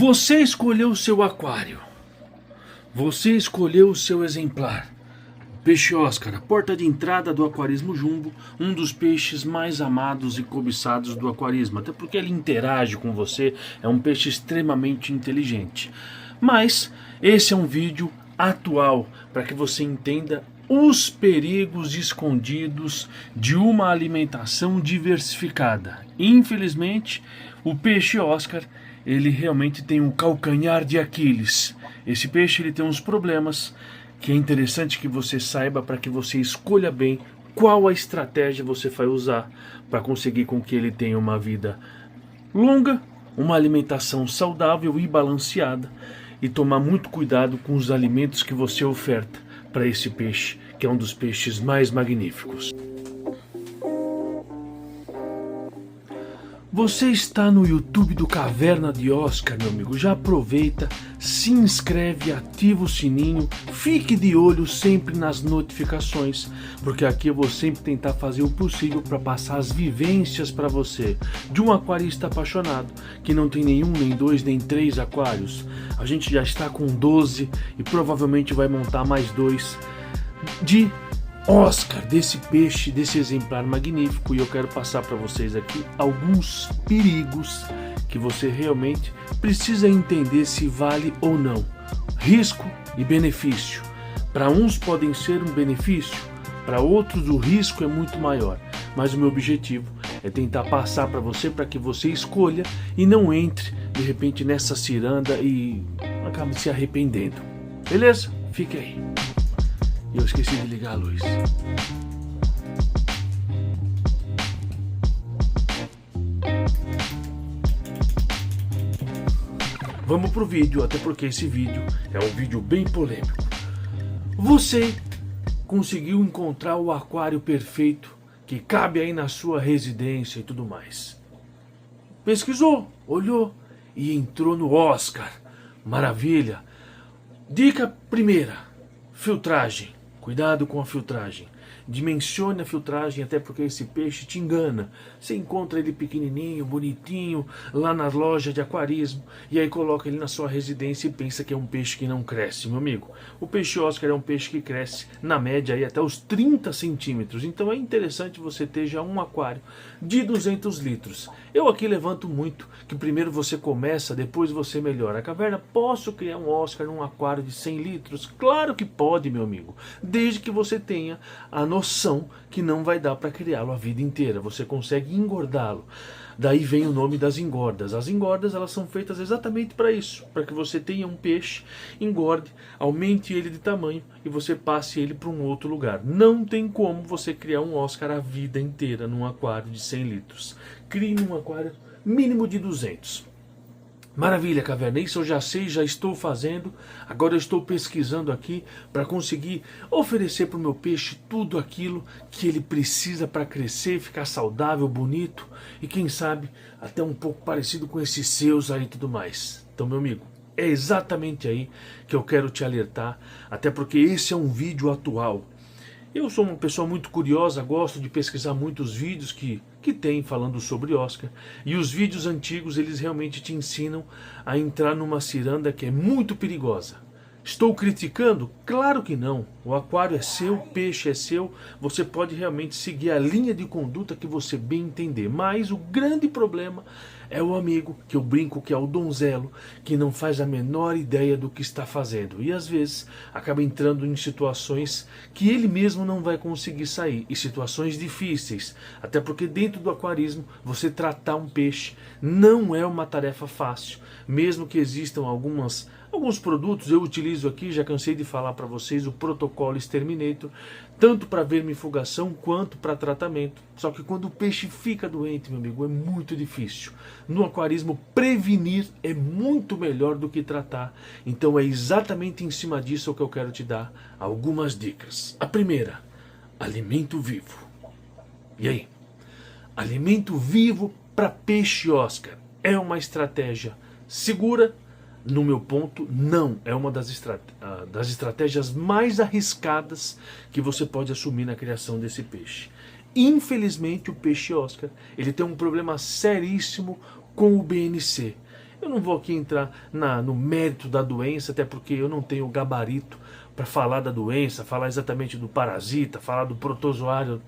Você escolheu o seu aquário. Você escolheu o seu exemplar. Peixe Oscar, a porta de entrada do aquarismo jumbo, um dos peixes mais amados e cobiçados do aquarismo, até porque ele interage com você, é um peixe extremamente inteligente. Mas esse é um vídeo atual para que você entenda os perigos escondidos de uma alimentação diversificada. Infelizmente, o peixe Oscar, ele realmente tem um calcanhar de Aquiles. Esse peixe ele tem uns problemas que é interessante que você saiba para que você escolha bem qual a estratégia você vai usar para conseguir com que ele tenha uma vida longa, uma alimentação saudável e balanceada, e tomar muito cuidado com os alimentos que você oferta para esse peixe, que é um dos peixes mais magníficos. Você está no YouTube do Caverna de Oscar, meu amigo. Já aproveita, se inscreve, ativa o sininho, fique de olho sempre nas notificações, porque aqui eu vou sempre tentar fazer o possível para passar as vivências para você de um aquarista apaixonado, que não tem nenhum, nem dois, nem três aquários. A gente já está com 12 e provavelmente vai montar mais 2 de Oscar, desse peixe, desse exemplar magnífico, e eu quero passar para vocês aqui alguns perigos que você realmente precisa entender se vale ou não. Risco e benefício. Para uns podem ser um benefício, para outros o risco é muito maior, mas o meu objetivo é tentar passar para que você escolha e não entre de repente nessa ciranda e acabe se arrependendo. Beleza? Fique aí. E eu esqueci de ligar a luz. Vamos pro vídeo, até porque esse vídeo é um vídeo bem polêmico. Você conseguiu encontrar o aquário perfeito que cabe aí na sua residência e tudo mais. Pesquisou, olhou e entrou no Oscar. Maravilha. Dica primeira: filtragem. Cuidado com a filtragem. Dimensione a filtragem, até porque esse peixe te engana. Você encontra ele pequenininho, bonitinho, lá na loja de aquarismo, e aí coloca ele na sua residência e pensa que é um peixe que não cresce, meu amigo. O peixe Oscar é um peixe que cresce, na média, aí até os 30 centímetros. Então é interessante você ter já um aquário de 200 litros. Eu aqui levanto muito que primeiro você começa, depois você melhora. A caverna, posso criar um Oscar num aquário de 100 litros? Claro que pode, meu amigo, desde que você tenha a noção que não vai dar para criá-lo a vida inteira. Você consegue engordá-lo. Daí vem o nome das engordas. As engordas, elas são feitas exatamente para isso, para que você tenha um peixe, engorde, aumente ele de tamanho e você passe ele para um outro lugar. Não tem como você criar um Oscar a vida inteira num aquário de 100 litros. Crie num aquário mínimo de 200. Maravilha, caverna, isso eu já sei, já estou fazendo. Agora eu estou pesquisando aqui para conseguir oferecer para o meu peixe tudo aquilo que ele precisa para crescer, ficar saudável, bonito e quem sabe até um pouco parecido com esses seus aí e tudo mais. Então, meu amigo, é exatamente aí que eu quero te alertar, até porque esse é um vídeo atual. Eu sou uma pessoa muito curiosa, gosto de pesquisar muitos vídeos que tem falando sobre Oscar. E os vídeos antigos, eles realmente te ensinam a entrar numa ciranda que é muito perigosa. Estou criticando? Claro que não. O aquário é seu, o peixe é seu. Você pode realmente seguir a linha de conduta que você bem entender. Mas o grande problema é o amigo, que eu brinco que é o donzelo, que não faz a menor ideia do que está fazendo. E às vezes acaba entrando em situações que ele mesmo não vai conseguir sair. E situações difíceis. Até porque dentro do aquarismo, você tratar um peixe não é uma tarefa fácil. Mesmo que existam alguns produtos, eu utilizo aqui, já cansei de falar para vocês, o protocolo Exterminator, tanto para vermifugação quanto para tratamento. Só que quando o peixe fica doente, meu amigo, é muito difícil. No aquarismo, prevenir é muito melhor do que tratar. Então é exatamente em cima disso que eu quero te dar algumas dicas. A primeira, alimento vivo. E aí? Alimento vivo para peixe Oscar é uma estratégia segura? No meu ponto, não. É uma das estratégias mais arriscadas que você pode assumir na criação desse peixe. Infelizmente, o peixe Oscar, ele tem um problema seríssimo com o BNC. Eu não vou aqui entrar no mérito da doença, até porque eu não tenho gabarito para falar da doença, falar exatamente do parasita, falar do protozoário.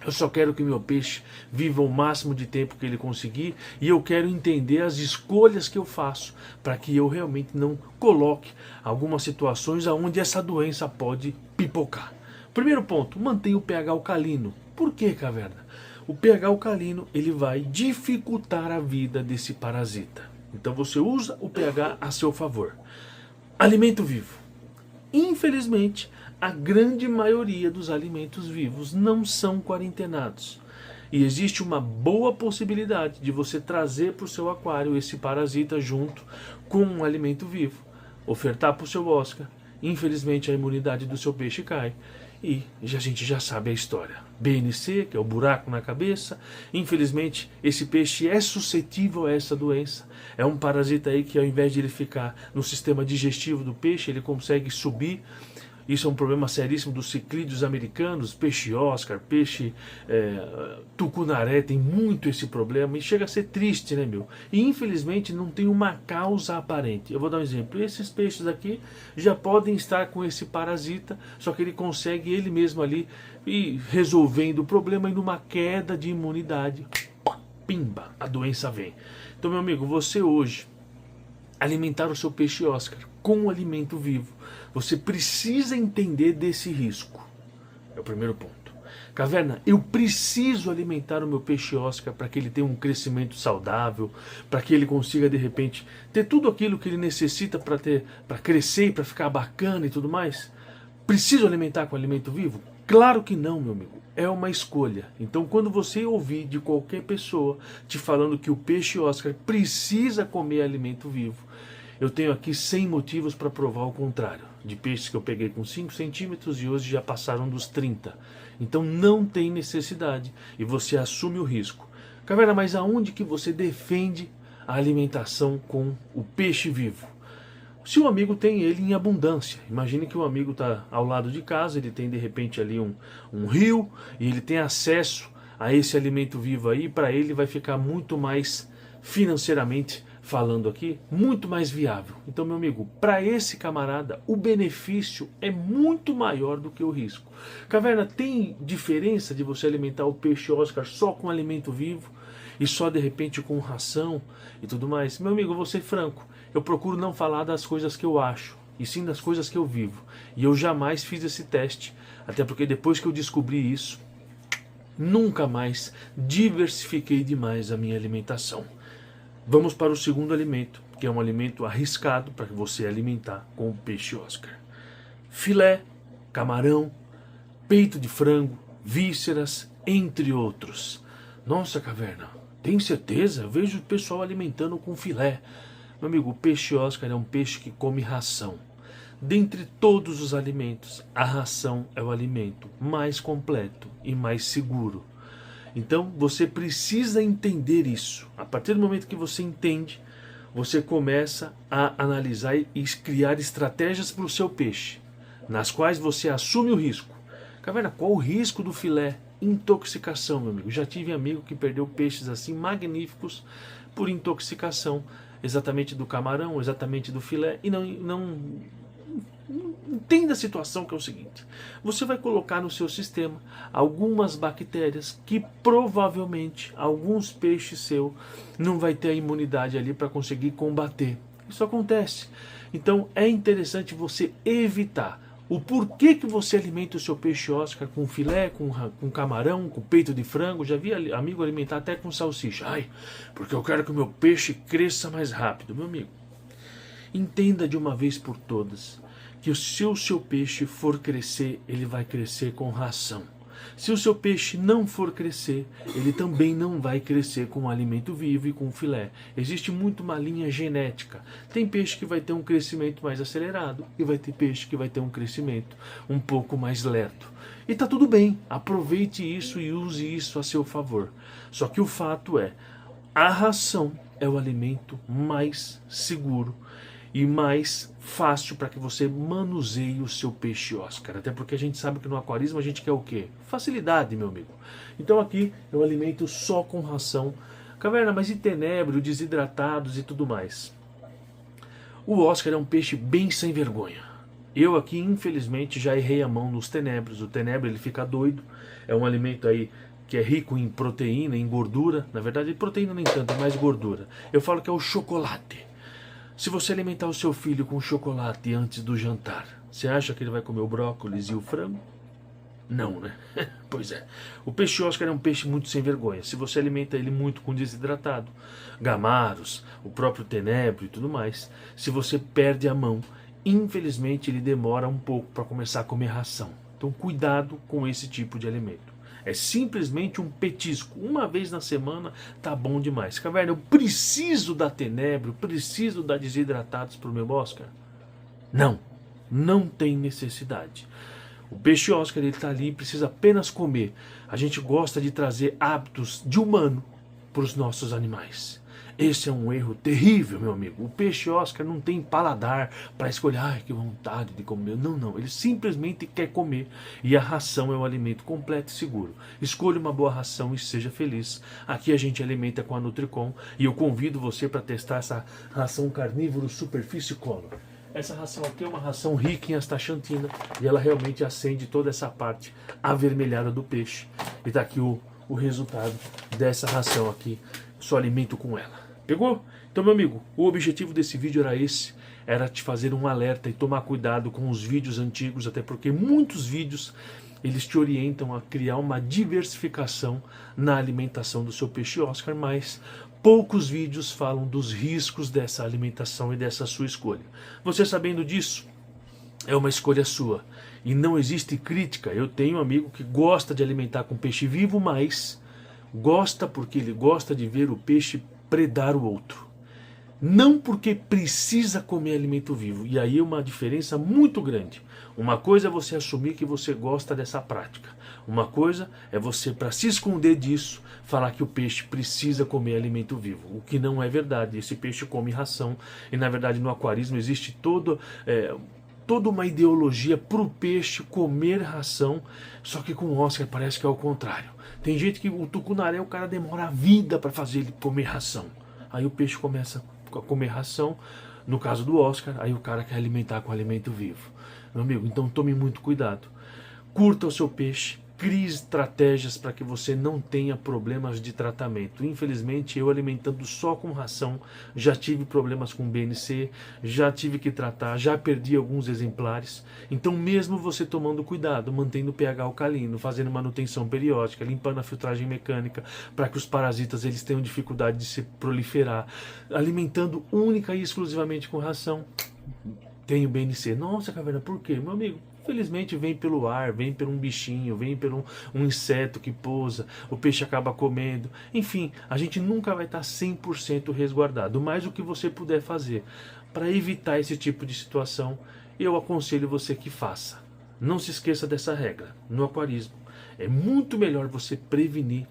Eu só quero que meu peixe viva o máximo de tempo que ele conseguir e eu quero entender as escolhas que eu faço para que eu realmente não coloque algumas situações onde essa doença pode pipocar. Primeiro ponto, mantenha o pH alcalino. Por que, caverna? O pH alcalino ele vai dificultar a vida desse parasita. Então você usa o pH a seu favor. Alimento vivo. Infelizmente, a grande maioria dos alimentos vivos não são quarentenados. E existe uma boa possibilidade de você trazer para o seu aquário esse parasita junto com um alimento vivo, ofertar para o seu Oscar. Infelizmente, a imunidade do seu peixe cai. E a gente já sabe a história. BNC, que é o buraco na cabeça. Infelizmente, esse peixe é suscetível a essa doença. É um parasita aí que, ao invés de ele ficar no sistema digestivo do peixe, ele consegue subir. Isso é um problema seríssimo dos ciclídeos americanos, peixe Oscar, peixe tucunaré, tem muito esse problema e chega a ser triste, né, meu? E infelizmente não tem uma causa aparente. Eu vou dar um exemplo, esses peixes aqui já podem estar com esse parasita, só que ele consegue ele mesmo ali ir resolvendo o problema e numa queda de imunidade, pimba, a doença vem. Então, meu amigo, você hoje alimentar o seu peixe Oscar com um alimento vivo, você precisa entender desse risco. É o primeiro ponto. Caverna, eu preciso alimentar o meu peixe Oscar para que ele tenha um crescimento saudável, para que ele consiga de repente ter tudo aquilo que ele necessita para crescer e para ficar bacana e tudo mais? Preciso alimentar com alimento vivo? Claro que não, meu amigo. É uma escolha. Então, quando você ouvir de qualquer pessoa te falando que o peixe Oscar precisa comer alimento vivo, eu tenho aqui 100 motivos para provar o contrário. De peixes que eu peguei com 5 centímetros e hoje já passaram dos 30. Então não tem necessidade e você assume o risco. Caverna, mas aonde que você defende a alimentação com o peixe vivo? Se o amigo tem ele em abundância, imagine que o amigo está ao lado de casa, ele tem de repente ali um rio e ele tem acesso a esse alimento vivo aí, para ele vai ficar muito mais financeiramente falando aqui, muito mais viável. Então, meu amigo, para esse camarada, o benefício é muito maior do que o risco. Caverna, tem diferença de você alimentar o peixe Oscar só com alimento vivo e só de repente com ração e tudo mais? Meu amigo, eu vou ser franco, eu procuro não falar das coisas que eu acho, e sim das coisas que eu vivo. E eu jamais fiz esse teste, até porque depois que eu descobri isso, nunca mais diversifiquei demais a minha alimentação. Vamos para o segundo alimento, que é um alimento arriscado para você alimentar com o peixe Oscar. Filé, camarão, peito de frango, vísceras, entre outros. Nossa, Caverna, tem certeza? Eu vejo o pessoal alimentando com filé. Meu amigo, o peixe Oscar é um peixe que come ração. Dentre todos os alimentos, a ração é o alimento mais completo e mais seguro. Então você precisa entender isso. A partir do momento que você entende, você começa a analisar e criar estratégias para o seu peixe, nas quais você assume o risco. Caverna, qual o risco do filé? Intoxicação, meu amigo. Já tive amigo que perdeu peixes assim magníficos por intoxicação, exatamente do camarão, exatamente do filé, e não entenda a situação, que é o seguinte: você vai colocar no seu sistema algumas bactérias que provavelmente alguns peixes seu não vai ter a imunidade ali para conseguir combater. Isso acontece. Então é interessante você evitar. O porquê que você alimenta o seu peixe Oscar com filé, com camarão, com peito de frango. Já vi amigo alimentar até com salsicha. Ai, porque eu quero que o meu peixe cresça mais rápido. Meu amigo, entenda de uma vez por todas que se o seu peixe for crescer, ele vai crescer com ração. Se o seu peixe não for crescer, ele também não vai crescer com alimento vivo e com filé. Existe muito uma linha genética. Tem peixe que vai ter um crescimento mais acelerado e vai ter peixe que vai ter um crescimento um pouco mais lento. E tá tudo bem, aproveite isso e use isso a seu favor. Só que o fato é, a ração é o alimento mais seguro e mais fácil para que você manuseie o seu peixe Oscar. Até porque a gente sabe que no aquarismo a gente quer o quê? Facilidade, meu amigo. Então aqui eu alimento só com ração Caverna, mas e tenebro, desidratados e tudo mais? O Oscar é um peixe bem sem vergonha. Eu aqui, infelizmente, já errei a mão nos tenebros. O tenebro, ele fica doido. É um alimento aí que é rico em proteína, em gordura. Na verdade, proteína nem tanto, é mais gordura. Eu falo que é o chocolate. Se você alimentar o seu filho com chocolate antes do jantar, você acha que ele vai comer o brócolis e o frango? Não, né? Pois é. O peixe Oscar é um peixe muito sem vergonha. Se você alimenta ele muito com desidratado, gamaros, o próprio tenebro e tudo mais, se você perde a mão, infelizmente ele demora um pouco para começar a comer ração. Então cuidado com esse tipo de alimento. É simplesmente um petisco. Uma vez na semana tá bom demais. Caverna, eu preciso dar tenebro, preciso dar desidratados para o meu Oscar? Não, não tem necessidade. O peixe Oscar, ele está ali e precisa apenas comer. A gente gosta de trazer hábitos de humano para os nossos animais. Esse é um erro terrível, meu amigo. O peixe Oscar não tem paladar para escolher, ai, que vontade de comer. Não, não. Ele simplesmente quer comer. E a ração é um alimento completo e seguro. Escolha uma boa ração e seja feliz. Aqui a gente alimenta com a Nutricom. E eu convido você para testar essa ração carnívoro Superfície Color. Essa ração aqui é uma ração rica em astaxantina. E ela realmente acende toda essa parte avermelhada do peixe. E está aqui o resultado dessa ração aqui. Só alimento com ela. Pegou? Então, meu amigo, o objetivo desse vídeo era esse. Era te fazer um alerta e tomar cuidado com os vídeos antigos, até porque muitos vídeos eles te orientam a criar uma diversificação na alimentação do seu peixe Oscar, mas poucos vídeos falam dos riscos dessa alimentação e dessa sua escolha. Você sabendo disso, é uma escolha sua. E não existe crítica. Eu tenho um amigo que gosta de alimentar com peixe vivo, mas gosta porque ele gosta de ver o peixe predar o outro. Não porque precisa comer alimento vivo. E aí é uma diferença muito grande. Uma coisa é você assumir que você gosta dessa prática. Uma coisa é você, para se esconder disso, falar que o peixe precisa comer alimento vivo. O que não é verdade. Esse peixe come ração. E na verdade no aquarismo existe toda uma ideologia para o peixe comer ração. Só que com o Oscar parece que é o contrário. Tem gente que o tucunaré, o cara demora a vida para fazer ele comer ração. Aí o peixe começa a comer ração, no caso do Oscar, aí o cara quer alimentar com alimento vivo. Meu amigo, então tome muito cuidado. Curta o seu peixe, crie estratégias para que você não tenha problemas de tratamento. Infelizmente, eu alimentando só com ração, já tive problemas com BNC, já tive que tratar, já perdi alguns exemplares. Então, mesmo você tomando cuidado, mantendo o pH alcalino, fazendo manutenção periódica, limpando a filtragem mecânica, para que os parasitas eles tenham dificuldade de se proliferar, alimentando única e exclusivamente com ração, tem o BNC. Nossa, Caverna, por quê? Meu amigo, infelizmente vem pelo ar, vem por um bichinho, vem por um inseto que pousa, o peixe acaba comendo. Enfim, a gente nunca vai estar 100% resguardado. Mas o que você puder fazer para evitar esse tipo de situação, eu aconselho você que faça. Não se esqueça dessa regra. No aquarismo, é muito melhor você prevenir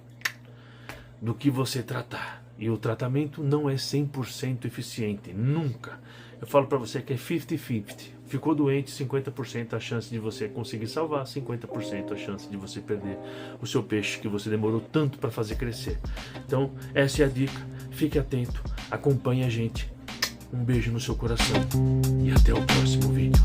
do que você tratar. E o tratamento não é 100% eficiente, nunca. Eu falo para você que é 50-50. Ficou doente, 50% a chance de você conseguir salvar, 50% a chance de você perder o seu peixe que você demorou tanto para fazer crescer. Então, essa é a dica. Fique atento, acompanhe a gente. Um beijo no seu coração e até o próximo vídeo.